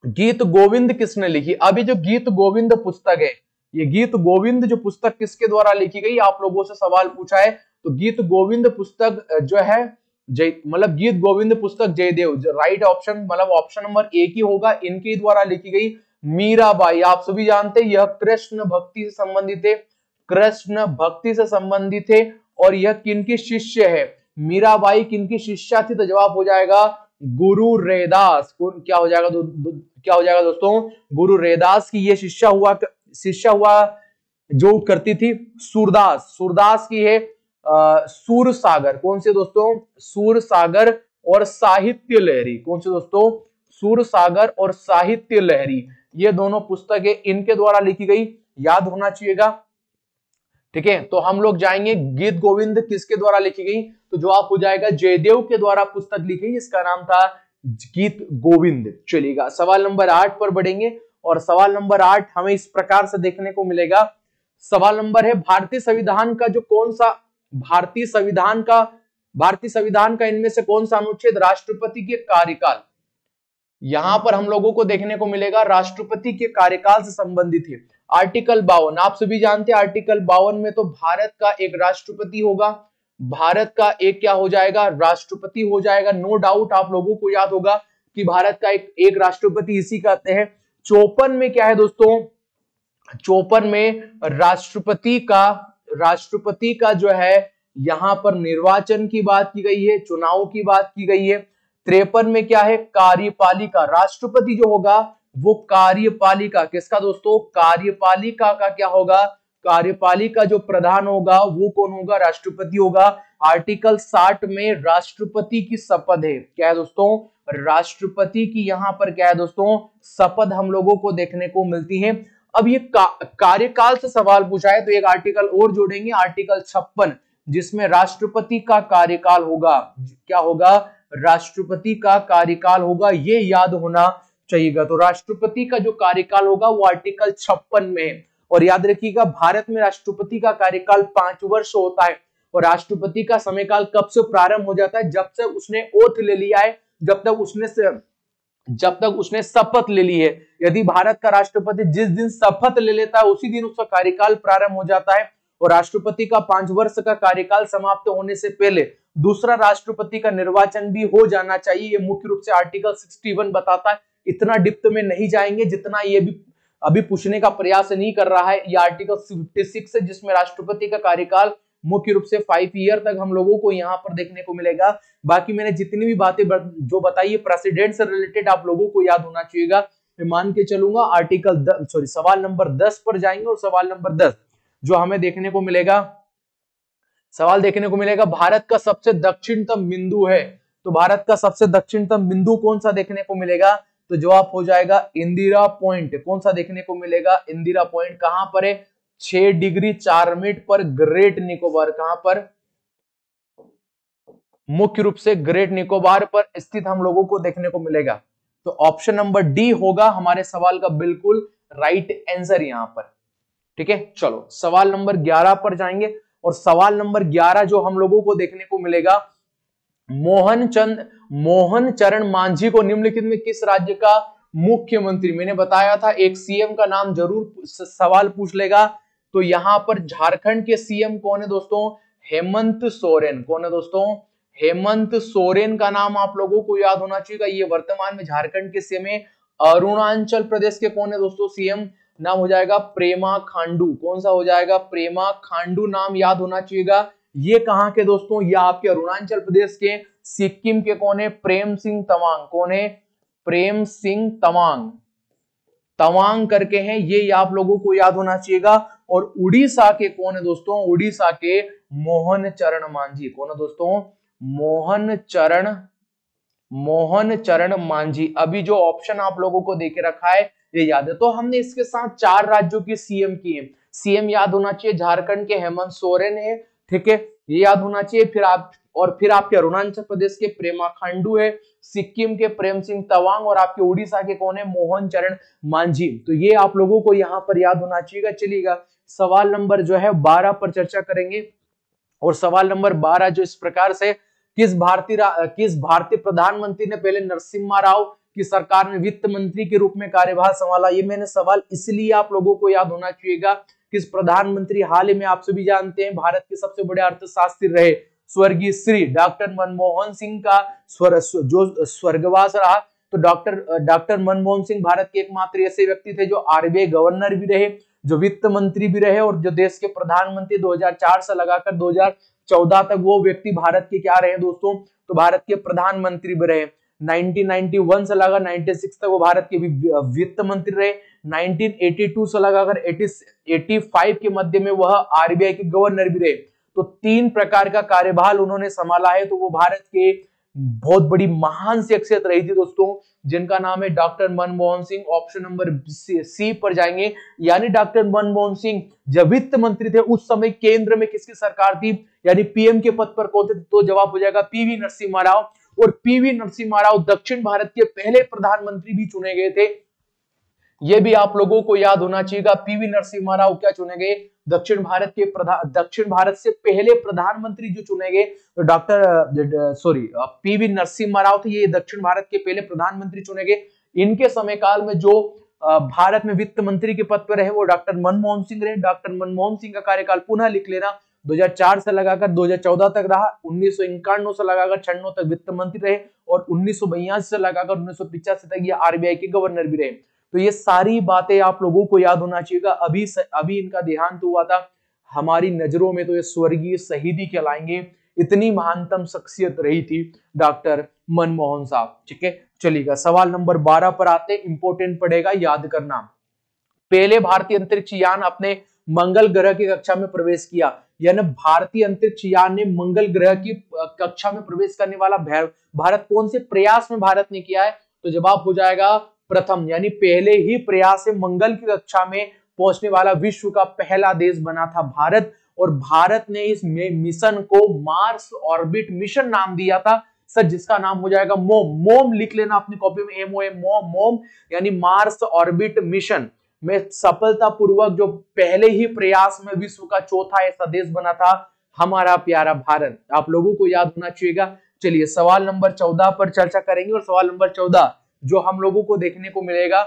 S1: गीत गोविंद किसने लिखी। अभी जो गीत गोविंद पुस्तक है, ये गीत गोविंद जो पुस्तक किसके द्वारा लिखी गई, आप लोगों से सवाल पूछा है। तो गीत गोविंद पुस्तक जो है मतलब गीत गोविंद पुस्तक जयदेव, राइट ऑप्शन मतलब ऑप्शन नंबर ए की होगा, इनके द्वारा लिखी गई। मीराबाई आप सभी जानते हैं यह कृष्ण भक्ति से संबंधित है, कृष्ण भक्ति से संबंधित है। और यह किनकी शिष्य है, मीराबाई किनकी शिष्या थी, तो जवाब हो जाएगा गुरु रैदास। क्या हो जाएगा क्या हो जाएगा दोस्तों, गुरु रैदास की ये शिष्या हुआ जो करती थी सूरदास। सूरदास की है सूरसागर। कौन से दोस्तों, सूरसागर और साहित्य लहरी। कौन से दोस्तों, सूरसागर और साहित्य लहरी, ये दोनों पुस्तकें इनके द्वारा लिखी गई, याद होना चाहिएगा। ठीक है, तो हम लोग जाएंगे गीत गोविंद किसके द्वारा लिखी गई, तो जवाब हो जाएगा जयदेव के द्वारा पुस्तक लिखी, इसका नाम था गीत गोविंद। चलिएगा सवाल नंबर 8 पर बढ़ेंगे। और सवाल नंबर 8 हमें इस प्रकार से देखने को मिलेगा। सवाल नंबर है, भारतीय संविधान का जो कौन सा भारतीय संविधान का इनमें से कौन सा अनुच्छेद राष्ट्रपति के कार्यकाल, यहां पर हम लोगों को देखने को मिलेगा राष्ट्रपति के कार्यकाल से संबंधित है। आर्टिकल 52 आप सभी जानते हैं, आर्टिकल 52 में तो भारत का एक राष्ट्रपति होगा, भारत का एक क्या हो जाएगा, राष्ट्रपति हो जाएगा। नो डाउट आप लोगों को याद होगा कि भारत का एक राष्ट्रपति इसी कहते हैं। 54 में क्या है दोस्तों, 54 में राष्ट्रपति का जो है यहां पर निर्वाचन की बात की गई है, चुनाव की बात की गई है। 53 में क्या है, कार्यपालिका, राष्ट्रपति जो होगा वो कार्यपालिका किसका दोस्तों, कार्यपालिका का क्या होगा, कार्यपालिका जो प्रधान होगा वो कौन होगा, राष्ट्रपति होगा। आर्टिकल 60 में राष्ट्रपति की शपथ है, क्या है दोस्तों, राष्ट्रपति की यहां पर क्या है दोस्तों, शपथ हम लोगों को देखने को मिलती है। अब ये कार्यकाल से सवाल पूछा है तो एक आर्टिकल और जोड़ेंगे, आर्टिकल 56, जिसमें राष्ट्रपति का कार्यकाल होगा। क्या होगा, राष्ट्रपति का कार्यकाल होगा, ये याद होना चाहिएगा। तो राष्ट्रपति का जो कार्यकाल होगा वो आर्टिकल 56 में है। और याद रखिएगा भारत में राष्ट्रपति का कार्यकाल 5 वर्ष होता है। और राष्ट्रपति का समयकाल कब से प्रारंभ हो जाता है, जब से उसने ओथ ले लिया है, जब तक उसने शपथ ले ली है। यदि भारत का राष्ट्रपति जिस दिन शपथ ले लेता है उसी दिन उसका कार्यकाल प्रारंभ हो जाता है। और राष्ट्रपति का 5 वर्ष का कार्यकाल समाप्त होने से पहले दूसरा राष्ट्रपति का निर्वाचन भी हो जाना चाहिए। ये मुख्य रूप से आर्टिकल 61 बताता है। इतना डिप्थ में नहीं जाएंगे जितना ये भी अभी पूछने का प्रयास नहीं कर रहा है। ये आर्टिकल 56 है जिसमें राष्ट्रपति का कार्यकाल मुख्य रूप से 5 ईयर तक हम लोगों को यहाँ पर देखने को मिलेगा। बाकी मैंने जितनी भी बातें जो बताई है प्रेसिडेंट से रिलेटेड आप लोगों को याद होना चाहिएगा। मैं मान के चलूंगा सवाल नंबर 10 पर जाएंगे। और सवाल नंबर 10 जो हमें देखने को मिलेगा, सवाल देखने को मिलेगा भारत का सबसे दक्षिणतम बिंदु है। तो भारत का सबसे दक्षिणतम बिंदु कौन सा देखने को मिलेगा, तो जवाब हो जाएगा इंदिरा पॉइंट। कौन सा देखने को मिलेगा, इंदिरा पॉइंट। कहां पर है, 6 डिग्री 4 मिनट पर ग्रेट निकोबार। कहां पर, मुख्य रूप से ग्रेट निकोबार पर स्थित हम लोगों को देखने को मिलेगा। तो ऑप्शन नंबर डी होगा हमारे सवाल का बिल्कुल राइट आंसर यहां पर। ठीक है, चलो सवाल नंबर 11 पर जाएंगे। और सवाल नंबर 11 जो हम लोगों को देखने को मिलेगा, मोहन चरण मांझी को निम्नलिखित में किस राज्य का मुख्यमंत्री, मैंने बताया था एक सीएम का नाम जरूर सवाल पूछ लेगा। तो यहां पर झारखंड के सीएम कौन है दोस्तों, हेमंत सोरेन। कौन है दोस्तों, हेमंत सोरेन का नाम आप लोगों को याद होना चाहिए। ये वर्तमान में झारखंड के सीएम है। अरुणाचल प्रदेश के कौन है दोस्तों सीएम, नाम हो जाएगा प्रेमा खांडू। कौन सा हो जाएगा, प्रेमा खांडू नाम याद होना चाहिएगा। ये कहां के दोस्तों, ये आपके अरुणाचल प्रदेश के। सिक्किम के कौन है, प्रेम सिंह तवांग। कौन है, प्रेम सिंह तवांग करके हैं, ये आप लोगों को याद होना चाहिएगा। और उड़ीसा के कौन है दोस्तों, उड़ीसा के मोहन चरण मांझी। कौन है दोस्तों, मोहन चरण मांझी। अभी जो ऑप्शन आप लोगों को देके रखा है ये याद है। तो हमने इसके साथ 4 राज्यों के सीएम किए। सीएम याद होना चाहिए, झारखंड के हेमंत सोरेन है, ठीक है, ये याद होना चाहिए। फिर आपके अरुणाचल प्रदेश के प्रेमा खांडू है, सिक्किम के प्रेम सिंह तवांग और आपके उड़ीसा के कौन है, मोहन चरण मांझी। तो ये आप लोगों को यहाँ पर याद होना चाहिए। चलिएगा सवाल नंबर जो है 12 पर चर्चा करेंगे। और सवाल नंबर 12 जो इस प्रकार से, किस भारतीय प्रधानमंत्री ने पहले नरसिम्हा राव की सरकार में वित्त मंत्री के रूप में कार्यभार संभाला? ये मैंने सवाल इसलिए आप लोगों को याद होना चाहिएगा, किस प्रधानमंत्री हाल ही में आप सभी जानते हैं भारत के सबसे बड़े अर्थशास्त्री रहे स्वर्गीय श्री डॉक्टर मनमोहन सिंह का जो स्वर्गवास रहा। तो डॉक्टर मनमोहन सिंह भारत के एकमात्र ऐसे व्यक्ति थे जो आरबीआई गवर्नर भी रहे, जो वित्त मंत्री भी रहे और जो देश के प्रधानमंत्री 2004 से लगाकर 2014 तक वो व्यक्ति भारत के क्या रहे दोस्तों, तो भारत के प्रधानमंत्री भी रहे। 1991 से लगा 96 तक वो भारत के वित्त मंत्री रहे। 1982 से लगाकर 85 के मध्य में वह आरबीआई के गवर्नर भी रहे। तो 3 प्रकार का कार्यभार उन्होंने संभाला है। तो वो भारत के बहुत बड़ी महान शख्सियत रही थी दोस्तों, जिनका नाम है doctor Manmohan Singh. Option number C पर जाएंगे, यानी डॉक्टर मनमोहन सिंह जब वित्त मंत्री थे उस समय केंद्र में किसकी सरकार थी, यानी पीएम के पद पर कौन थे? तो जवाब हो जाएगा पीवी नरसिम्हा राव। और पीवी नरसिम्हा राव दक्षिण भारत के पहले प्रधानमंत्री भी चुने गए थे। यह भी आप लोगों को याद होना चाहिए। पीवी नरसिम्हा राव क्या चुने गए? दक्षिण भारत से पहले प्रधानमंत्री जो चुने गए तो पीवी नरसिम्हा राव थे, ये दक्षिण भारत के पहले प्रधानमंत्री चुने गए। इनके समय काल में जो भारत में वित्त मंत्री के पद पर रहे वो डॉक्टर मनमोहन सिंह रहे। डॉक्टर मनमोहन सिंह का कार्यकाल पुनः लिख लेना, 2004 से लगाकर 2014 तक रहा। 1991 से लगाकर 96 तक वित्त मंत्री रहे और 1982 से लगाकर 1985 तक ये आरबीआई के गवर्नर भी रहे। तो ये सारी बातें आप लोगों को याद होना चाहिए। अभी इनका देहांत हुआ था। हमारी नजरों में तो ये स्वर्गीय शहीदी कहलाएंगे, इतनी महानतम शख्सियत रही थी डॉक्टर मनमोहन साहब। ठीक है, चलिएगा सवाल नंबर 12 पर आते, इंपोर्टेंट पड़ेगा, याद करना। पहले भारतीय अंतरिक्ष यान अपने मंगल ग्रह की कक्षा में प्रवेश किया, यानी भारतीय अंतरिक्ष यान ने मंगल ग्रह की कक्षा में प्रवेश करने वाला भारत कौन से प्रयास में भारत ने किया है? तो जवाब हो जाएगा प्रथम, यानी पहले ही प्रयास से मंगल की कक्षा में पहुंचने वाला विश्व का पहला देश बना था भारत। और भारत ने इस मिशन को मार्स ऑर्बिट मिशन नाम दिया था सर, जिसका नाम हो जाएगा मोम। मोम लिख लेना अपनी कॉपी में, MOM, मोम, यानी मार्स ऑर्बिट मिशन में सफलतापूर्वक जो पहले ही प्रयास में विश्व का चौथा ऐसा देश बना था हमारा प्यारा भारत। आप लोगों को याद होना चाहिए। चलिए सवाल नंबर 14 पर चर्चा करेंगे। और सवाल नंबर 14 जो हम लोगों को देखने को मिलेगा,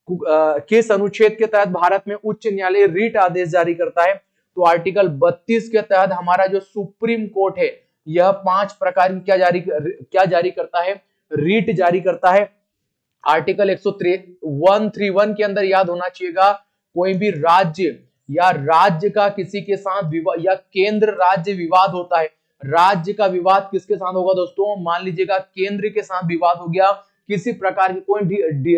S1: किस अनुच्छेद के तहत भारत में उच्च न्यायालय रीट आदेश जारी करता है? तो आर्टिकल 32 के तहत हमारा जो सुप्रीम कोर्ट है यह 5 प्रकार की क्या जारी करता है? रीट जारी करता है। आर्टिकल 131 के अंदर याद होना चाहिएगा, कोई भी राज्य या राज्य का किसी के साथ विवाद या केंद्र राज्य विवाद होता है, राज्य का विवाद किसके साथ होगा दोस्तों? मान लीजिएगा केंद्र के साथ विवाद हो गया, किसी प्रकार की कोई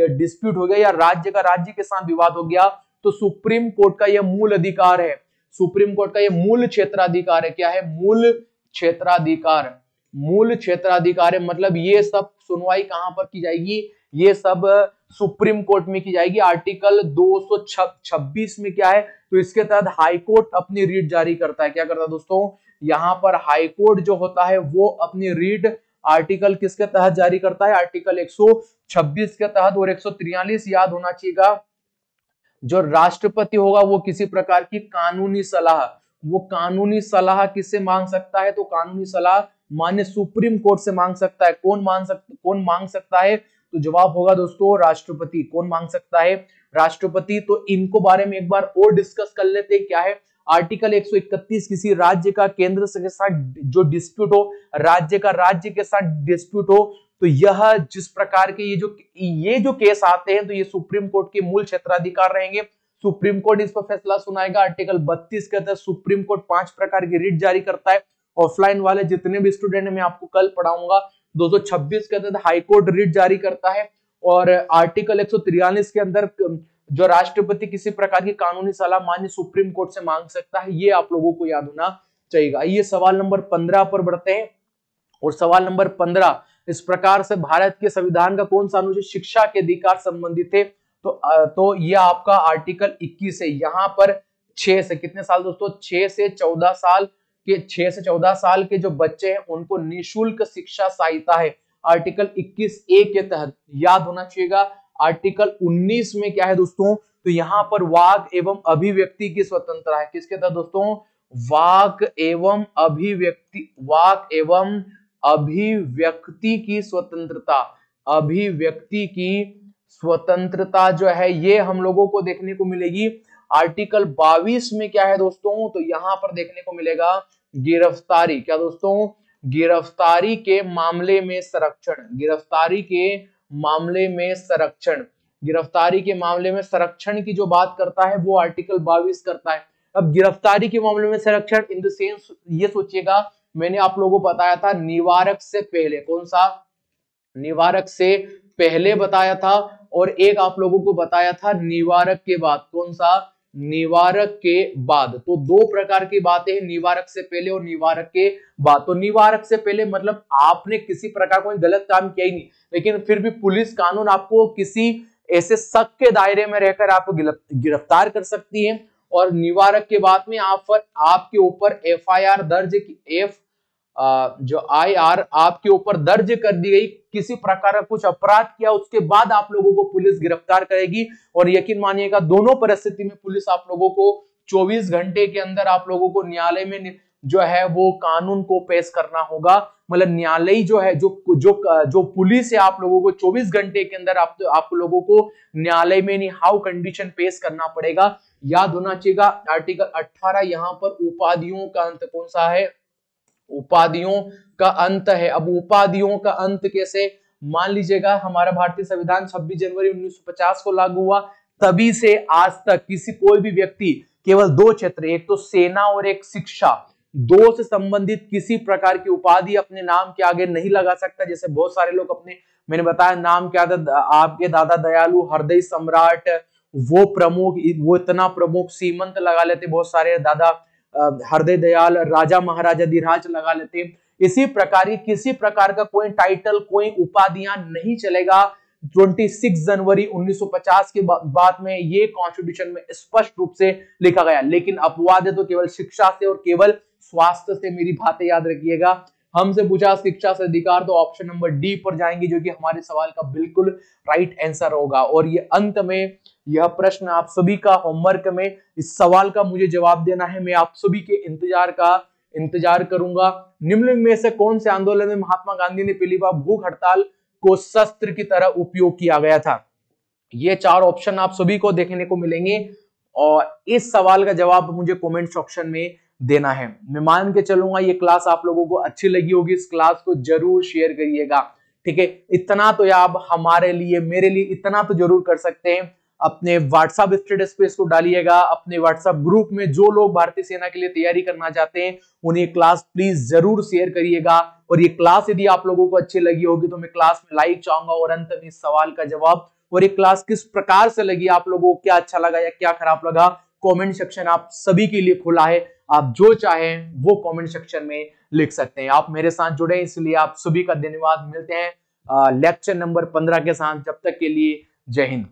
S1: डिस्प्यूट हो गया या राज्य का राज्य के साथ विवाद हो गया, तो सुप्रीम कोर्ट का यह मूल अधिकार है। सुप्रीम कोर्ट का यह मूल क्षेत्राधिकार है। क्या है? मूल क्षेत्राधिकार। मूल क्षेत्राधिकार है, मतलब ये सब सुनवाई कहां पर की जाएगी? ये सब सुप्रीम कोर्ट में की जाएगी। आर्टिकल 226 में क्या है? तो इसके तहत हाईकोर्ट अपनी रीट जारी करता है। क्या करता है दोस्तों? यहां पर हाईकोर्ट जो होता है वो अपनी रीट आर्टिकल किसके तहत जारी करता है? आर्टिकल 126 के तहत। और 143 याद होना चाहिएगा, जो राष्ट्रपति होगा वो किसी प्रकार की कानूनी सलाह, वो कानूनी सलाह किससे मांग सकता है? तो कानूनी सलाह माननीय सुप्रीम कोर्ट से मांग सकता है। कौन मांग सकता है? तो जवाब होगा दोस्तों राष्ट्रपति। कौन मांग सकता है? राष्ट्रपति। तो इनको बारे में एक बार और डिस्कस कर लेते हैं। क्या है? आर्टिकल 131, किसी राज्य का केंद्र के साथ जो डिस्प्यूट हो, राज्य का राज्य के साथ डिस्प्यूट हो, तो यह जिस प्रकार के ये जो केस आते हैं तो ये सुप्रीम कोर्ट के मूल क्षेत्राधिकार रहेंगे। सुप्रीम कोर्ट इस पर फैसला सुनाएगा। आर्टिकल 32 के तहत सुप्रीम कोर्ट 5 प्रकार की रीट जारी करता है। ऑफलाइन वाले जितने भी स्टूडेंट हैं मैं आपको कल पढ़ाऊंगा। 226 के तहत हाईकोर्ट रीट जारी करता है। और आर्टिकल 143 के अंदर जो राष्ट्रपति किसी प्रकार की कानूनी सलाह माननीय सुप्रीम कोर्ट से मांग सकता है, ये आप लोगों को याद होना चाहिए। आइए सवाल नंबर 15 पर बढ़ते हैं। और सवाल नंबर 15 इस प्रकार से, भारत के संविधान का कौन सा अनुच्छेद शिक्षा के अधिकार संबंधित है? तो ये आपका आर्टिकल 21 है। यहाँ पर 6 से कितने साल दोस्तों? 6 से 14 साल के जो बच्चे हैं उनको निःशुल्क शिक्षा सहायता है। आर्टिकल 21A के तहत, याद होना चाहिएगा। आर्टिकल 19 में क्या है दोस्तों, तो यहां पर वाक एवं अभिव्यक्ति की स्वतंत्रता है। किसके तहत दोस्तों, वाक एवं अभिव्यक्ति की स्वतंत्रता, अभिव्यक्ति की स्वतंत्रता जो है ये हम लोगों को देखने को मिलेगी। आर्टिकल 22 में क्या है दोस्तों, तो यहां पर देखने को मिलेगा गिरफ्तारी। क्या दोस्तों, गिरफ्तारी के मामले में संरक्षण, गिरफ्तारी के मामले में संरक्षण, गिरफ्तारी के मामले में संरक्षण की जो बात करता है वो आर्टिकल 22 करता है। अब गिरफ्तारी के मामले में संरक्षण इन द सेंस ये सोचिएगा, मैंने आप लोगों को बताया था निवारक से पहले, कौन सा, निवारक से पहले बताया था, और एक आप लोगों को बताया था निवारक के बाद, कौन सा, निवारक के बाद। तो दो प्रकार की बातें हैं, निवारक से पहले और निवारक के बाद। तो निवारक से पहले मतलब आपने किसी प्रकार कोई गलत काम किया ही नहीं, लेकिन फिर भी पुलिस कानून आपको किसी ऐसे शक के दायरे में रहकर आपको गिरफ्तार कर सकती है। और निवारक के बाद में आपके ऊपर FIR दर्ज, जो IR आपके ऊपर दर्ज कर दी गई, किसी प्रकार का कुछ अपराध किया उसके बाद आप लोगों को पुलिस गिरफ्तार करेगी। और यकीन मानिएगा दोनों परिस्थिति में पुलिस आप लोगों को 24 घंटे के अंदर आप लोगों को न्यायालय में जो है वो कानून को पेश करना होगा। मतलब न्यायालय जो है, जो पुलिस है, आप लोगों को 24 घंटे के अंदर आप लोगों को न्यायालय में नहीं हाउ कंडीशन पेश करना पड़ेगा। याद होना चाहिएगा आर्टिकल 18 यहाँ पर उपाधियों का अंत, कौन सा है, उपाधियों का अंत है। अब उपाधियों का अंत कैसे, मान लीजिएगा हमारा भारतीय संविधान 26 जनवरी 1950 को लागू हुआ, तभी से आज तक कोई भी व्यक्ति केवल दो क्षेत्र, एक तो सेना और एक शिक्षा, दो से संबंधित किसी प्रकार की उपाधि अपने नाम के आगे नहीं लगा सकता। जैसे बहुत सारे लोग अपने, मैंने बताया नाम क्या था, आपके दादा दयालु, हृदय सम्राट, वो प्रमुख, वो इतना प्रमुख, सीमंत लगा लेते बहुत सारे, दादा हृदय दयाल, राजा महाराजा धीराज लगा लेते। इसी प्रकार किसी प्रकार का कोई टाइटल, कोई उपाधियां नहीं चलेगा। 26 जनवरी 1950 के बाद में ये कॉन्स्टिट्यूशन में स्पष्ट रूप से लिखा गया। लेकिन अपवाद है तो केवल शिक्षा से और केवल स्वास्थ्य से। मेरी बातें याद रखिएगा। हमसे पूछा शिक्षा से अधिकार, तो ऑप्शन नंबर डी पर जाएंगे, जो कि हमारे सवाल का बिल्कुल राइट आंसर होगा। और ये अंत में यह प्रश्न आप सभी का होमवर्क में, इस सवाल का मुझे जवाब देना है। मैं आप सभी के इंतजार करूंगा। निम्न में से कौन से आंदोलन में महात्मा गांधी ने पहली बार भूख हड़ताल को शस्त्र की तरह उपयोग किया गया था? ये चार ऑप्शन आप सभी को देखने को मिलेंगे, और इस सवाल का जवाब मुझे कमेंट सेक्शन में देना है। मैं मान के चलूंगा ये क्लास आप लोगों को अच्छी लगी होगी। इस क्लास को जरूर शेयर करिएगा, ठीक है। इतना तो आप हमारे लिए, मेरे लिए इतना तो जरूर कर सकते हैं, अपने व्हाट्सएप स्टेटस पे इसको डालिएगा। अपने व्हाट्सएप ग्रुप में जो लोग भारतीय सेना के लिए तैयारी करना चाहते हैं उन्हें क्लास प्लीज जरूर शेयर करिएगा। और ये क्लास यदि आप लोगों को अच्छी लगी होगी तो मैं क्लास में लाइक चाहूंगा, और अंत में इस सवाल का जवाब, और ये क्लास किस प्रकार से लगी, आप लोगों को क्या अच्छा लगा या क्या खराब लगा, कमेंट सेक्शन आप सभी के लिए खुला है। आप जो चाहें वो कमेंट सेक्शन में लिख सकते हैं। आप मेरे साथ जुड़े इसलिए आप सभी का धन्यवाद। मिलते हैं लेक्चर नंबर 15 के साथ। जब तक के लिए जय हिंद।